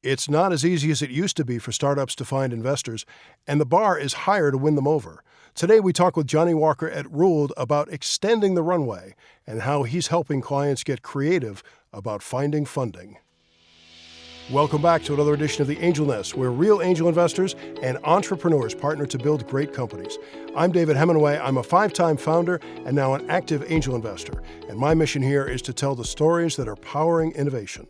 It's not as easy as it used to be for startups to find investors, and the bar is higher to win them over. Today, we talk with Johnnie Walker at Rooled about extending the runway and how he's helping clients get creative about finding funding. Welcome back to another edition of The Angel Nest, where real angel investors and entrepreneurs partner to build great companies. I'm David Hemingway. I'm a 5-time founder and now an active angel investor. And my mission here is to tell the stories that are powering innovation.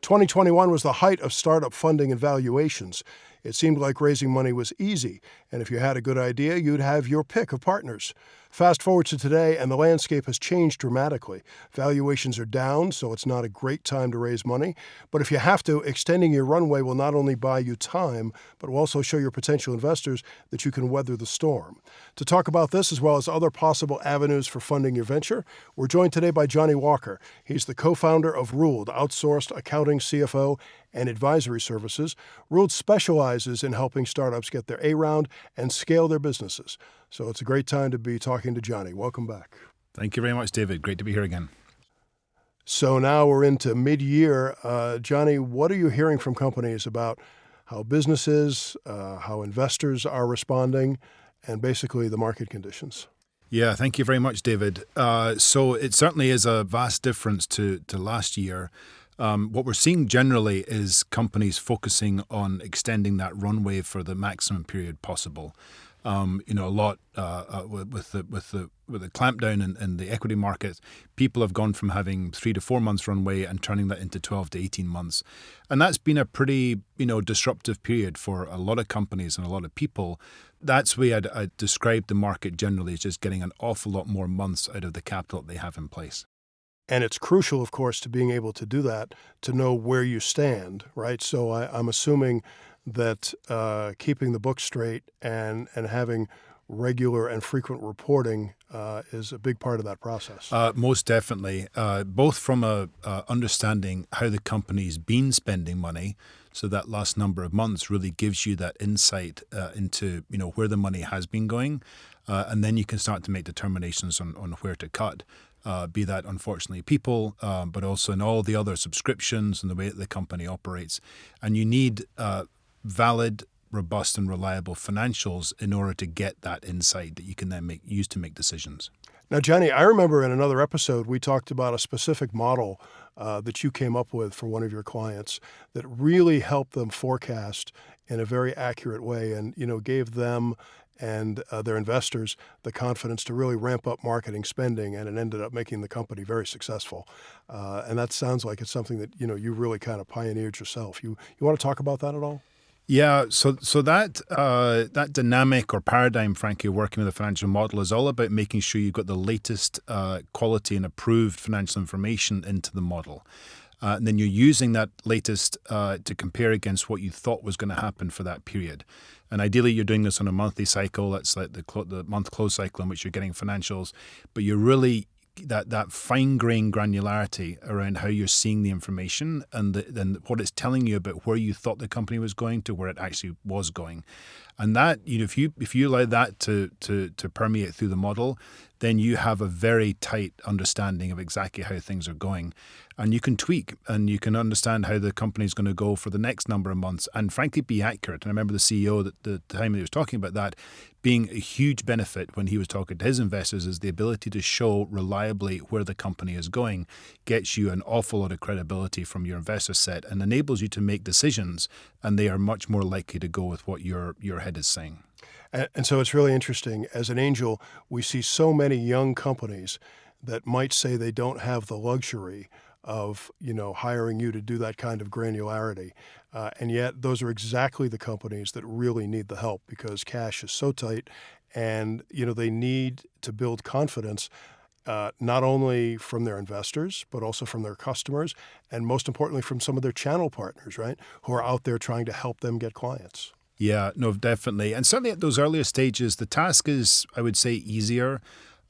2021 was the height of startup funding and valuations. It seemed like raising money was easy, and if you had a good idea, you'd have your pick of partners. Fast forward to today, and the landscape has changed dramatically. Valuations are down, so it's not a great time to raise money. But if you have to, extending your runway will not only buy you time, but will also show your potential investors that you can weather the storm. To talk about this, as well as other possible avenues for funding your venture, we're joined today by Johnnie Walker. He's the co-founder of Rooled, outsourced accounting, CFO, and advisory services. Rooled specializes in helping startups get their A round and scale their businesses. So it's a great time to be talking to Johnnie. Welcome back. Thank you very much, David. Great to be here again. So now we're into mid-year. Johnnie, what are you hearing from companies about how businesses, how investors are responding, and basically the market conditions? Yeah, thank you very much, David. So it certainly is a vast difference to last year. What we're seeing generally is companies focusing on extending that runway for the maximum period possible. A lot with the clampdown in the equity market, people have gone from having 3 to 4 months runway and turning that into 12 to 18 months. And that's been a pretty, disruptive period for a lot of companies and a lot of people. That's the way I'd describe the market generally, is just getting an awful lot more months out of the capital that they have in place. And it's crucial, of course, to being able to do that, to know where you stand, right? So I'm assuming that keeping the book straight and having regular and frequent reporting is a big part of that process. Most definitely, both from understanding how the company's been spending money, so that last number of months really gives you that insight into where the money has been going, and then you can start to make determinations on where to cut. Be that, unfortunately, people, but also in all the other subscriptions and the way that the company operates. And you need valid, robust, and reliable financials in order to get that insight that you can then use to make decisions. Now, Johnnie, I remember in another episode we talked about a specific model that you came up with for one of your clients that really helped them forecast in a very accurate way and, gave them and their investors the confidence to really ramp up marketing spending, and it ended up making the company very successful. And that sounds like it's something that, you really kind of pioneered yourself. You want to talk about that at all? Yeah, so that dynamic or paradigm, frankly, working with a financial model is all about making sure you've got the latest quality and approved financial information into the model. And then you're using that latest to compare against what you thought was going to happen for that period. And ideally, you're doing this on a monthly cycle. That's like the month close cycle in which you're getting financials. But you're really that fine-grained granularity around how you're seeing the information and then what it's telling you about where you thought the company was going to where it actually was going. And that, if you allow that to permeate through the model, then you have a very tight understanding of exactly how things are going. And you can tweak and you can understand how the company is going to go for the next number of months and frankly be accurate. And I remember the CEO at the time he was talking about that being a huge benefit when he was talking to his investors is the ability to show reliably where the company is going, gets you an awful lot of credibility from your investor set and enables you to make decisions, and they are much more likely to go with what your head is saying. And so it's really interesting. As an angel, we see so many young companies that might say they don't have the luxury of, hiring you to do that kind of granularity. And yet those are exactly the companies that really need the help because cash is so tight and, they need to build confidence not only from their investors, but also from their customers, and most importantly, from some of their channel partners, right, who are out there trying to help them get clients. Yeah, no, definitely. And certainly at those earlier stages, the task is, I would say, easier.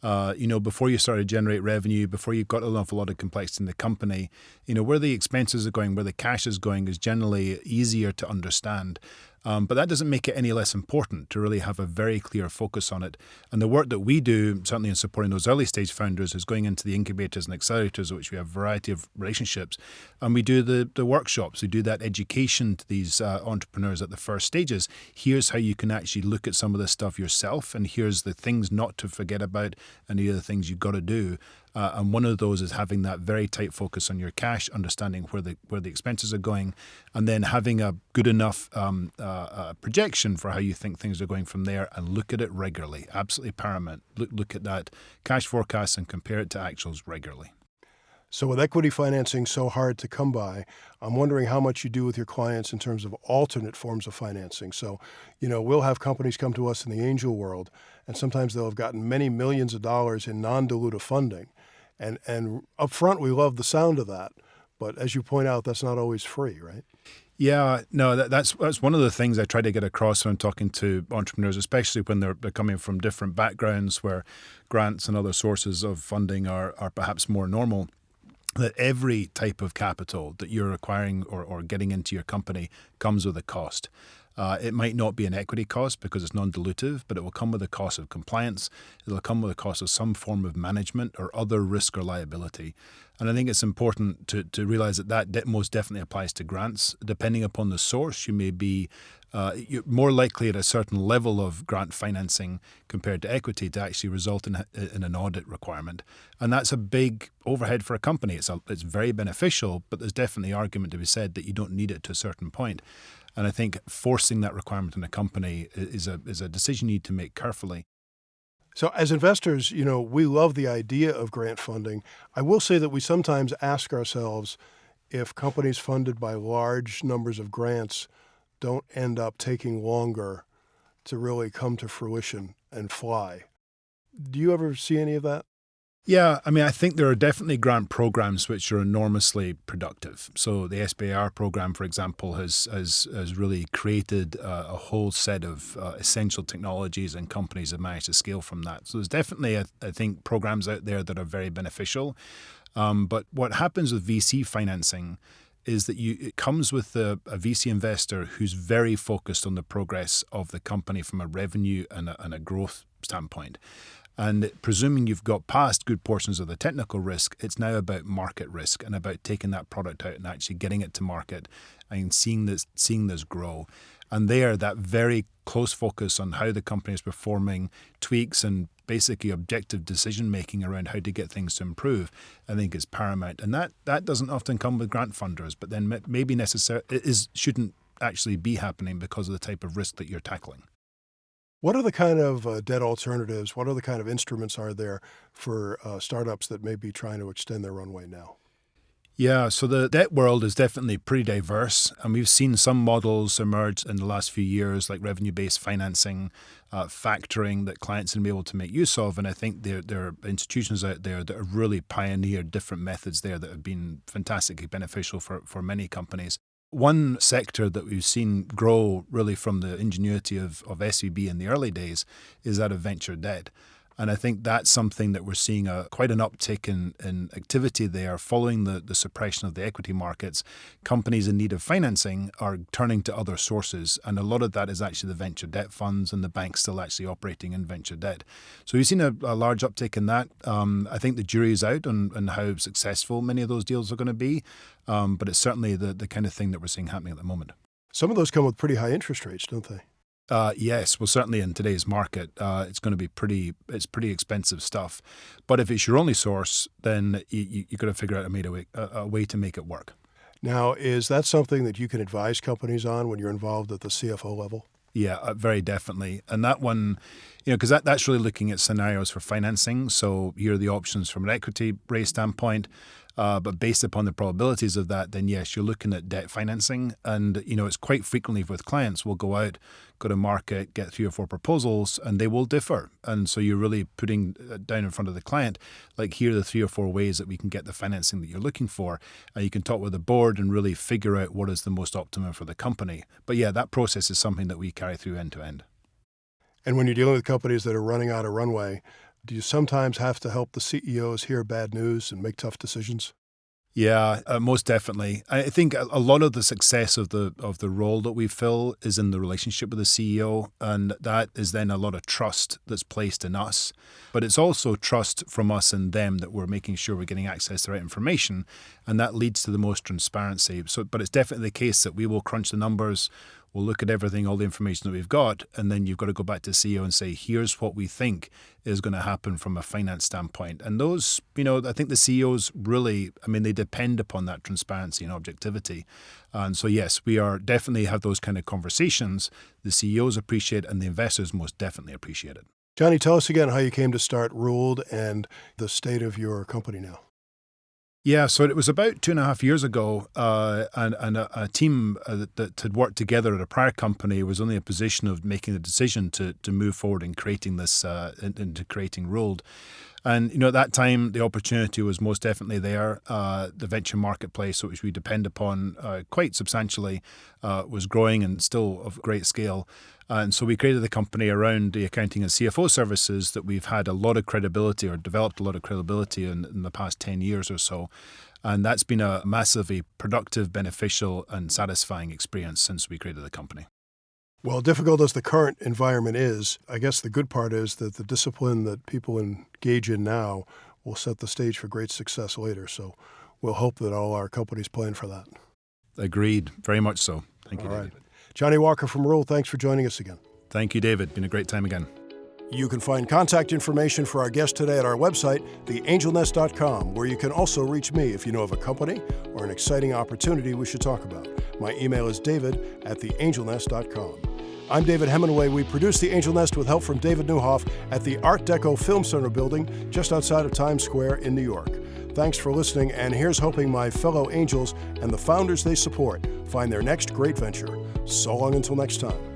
Before you start to generate revenue, before you've got an awful lot of complexity in the company, where the expenses are going, where the cash is going is generally easier to understand. But that doesn't make it any less important to really have a very clear focus on it. And the work that we do, certainly in supporting those early stage founders, is going into the incubators and accelerators, which we have a variety of relationships. And we do the workshops. We do that education to these entrepreneurs at the first stages. Here's how you can actually look at some of this stuff yourself. And here's the things not to forget about and the other things you've got to do. And one of those is having that very tight focus on your cash, understanding where the expenses are going, and then having a good enough projection for how you think things are going from there, and look at it regularly. Absolutely paramount. Look at that cash forecast and compare it to actuals regularly. So with equity financing so hard to come by, I'm wondering how much you do with your clients in terms of alternate forms of financing. So, we'll have companies come to us in the angel world, and sometimes they'll have gotten many millions of dollars in non-dilutive funding. And up front, we love the sound of that. But as you point out, that's not always free, right? Yeah, no, that's one of the things I try to get across when I'm talking to entrepreneurs, especially when they're coming from different backgrounds where grants and other sources of funding are perhaps more normal. That every type of capital that you're acquiring or getting into your company comes with a cost. It might not be an equity cost because it's non-dilutive, but it will come with a cost of compliance. It'll come with a cost of some form of management or other risk or liability. And I think it's important to realize that most definitely applies to grants. Depending upon the source, you may be you're more likely at a certain level of grant financing compared to equity to actually result in an audit requirement. And that's a big overhead for a company. It's very beneficial, but there's definitely argument to be said that you don't need it to a certain point. And I think forcing that requirement on a company is a decision you need to make carefully. So as investors, we love the idea of grant funding. I will say that we sometimes ask ourselves if companies funded by large numbers of grants don't end up taking longer to really come to fruition and fly. Do you ever see any of that? Yeah, I mean, I think there are definitely grant programs which are enormously productive. So the SBIR program, for example, has really created a whole set of essential technologies, and companies have managed to scale from that. So there's definitely, I think, programs out there that are very beneficial. But what happens with VC financing is that it comes with a VC investor who's very focused on the progress of the company from a revenue and a growth standpoint. And presuming you've got past good portions of the technical risk, it's now about market risk and about taking that product out and actually getting it to market and seeing this grow. And there, that very close focus on how the company is performing, tweaks and basically objective decision-making around how to get things to improve, I think is paramount. And that doesn't often come with grant funders, but then maybe shouldn't actually be happening because of the type of risk that you're tackling. What are the kind of debt alternatives? What other kind of instruments are there for startups that may be trying to extend their runway now? Yeah, so the debt world is definitely pretty diverse, and we've seen some models emerge in the last few years, like revenue-based financing, factoring that clients can be able to make use of. And I think there are institutions out there that have really pioneered different methods there that have been fantastically beneficial for many companies. One sector that we've seen grow really from the ingenuity of SVB in the early days is that of venture debt. And I think that's something that we're seeing quite an uptick in activity there following the suppression of the equity markets. Companies in need of financing are turning to other sources. And a lot of that is actually the venture debt funds and the banks still actually operating in venture debt. So we've seen a large uptick in that. I think the jury is out on how successful many of those deals are going to be. But it's certainly the kind of thing that we're seeing happening at the moment. Some of those come with pretty high interest rates, don't they? Yes, well, certainly in today's market, it's going to be pretty expensive stuff. But if it's your only source, then you got to figure out a way to make it work. Now, is that something that you can advise companies on when you're involved at the CFO level? Yeah, very definitely. And that one, because that's really looking at scenarios for financing. So here are the options from an equity raise standpoint. But based upon the probabilities of that, then yes, you're looking at debt financing. And, it's quite frequently with clients, we'll go to market, get 3 or 4 proposals, and they will differ. And so you're really putting down in front of the client, like, here are the 3 or 4 ways that we can get the financing that you're looking for. And you can talk with the board and really figure out what is the most optimum for the company. But yeah, that process is something that we carry through end to end. And when you're dealing with companies that are running out of runway, do you sometimes have to help the CEOs hear bad news and make tough decisions? Yeah, most definitely. I think a lot of the success of the role that we fill is in the relationship with the CEO, and that is then a lot of trust that's placed in us. But it's also trust from us and them that we're making sure we're getting access to the right information, and that leads to the most transparency. So, but it's definitely the case that we will crunch the numbers. We'll look at everything, all the information that we've got, and then you've got to go back to CEO and say, here's what we think is going to happen from a finance standpoint. And those, I think the CEOs really, they depend upon that transparency and objectivity. And so, yes, we are definitely have those kind of conversations. The CEOs appreciate it, and the investors most definitely appreciate it. Johnnie, tell us again how you came to start Rooled and the state of your company now. Yeah, so it was about 2.5 years ago, and a team that had worked together at a prior company was only in a position of making the decision to move forward in creating this, into creating Rooled. And, at that time, the opportunity was most definitely there. The venture marketplace, which we depend upon quite substantially, was growing and still of great scale. And so we created the company around the accounting and CFO services that we've had a lot of credibility or developed a lot of credibility in the past 10 years or so. And that's been a massively productive, beneficial, and satisfying experience since we created the company. Well, difficult as the current environment is, I guess the good part is that the discipline that people engage in now will set the stage for great success later. So we'll hope that all our companies plan for that. Agreed. Very much so. Thank you, David. Right. Johnnie Walker from Rooled, thanks for joining us again. Thank you, David. Been a great time again. You can find contact information for our guest today at our website, theangelnest.com, where you can also reach me if you know of a company or an exciting opportunity we should talk about. My email is david@theangelnest.com. I'm David Hemingway. We produce The Angel Nest with help from David Newhoff at the Art Deco Film Center building just outside of Times Square in New York. Thanks for listening, and here's hoping my fellow angels and the founders they support find their next great venture. So long until next time.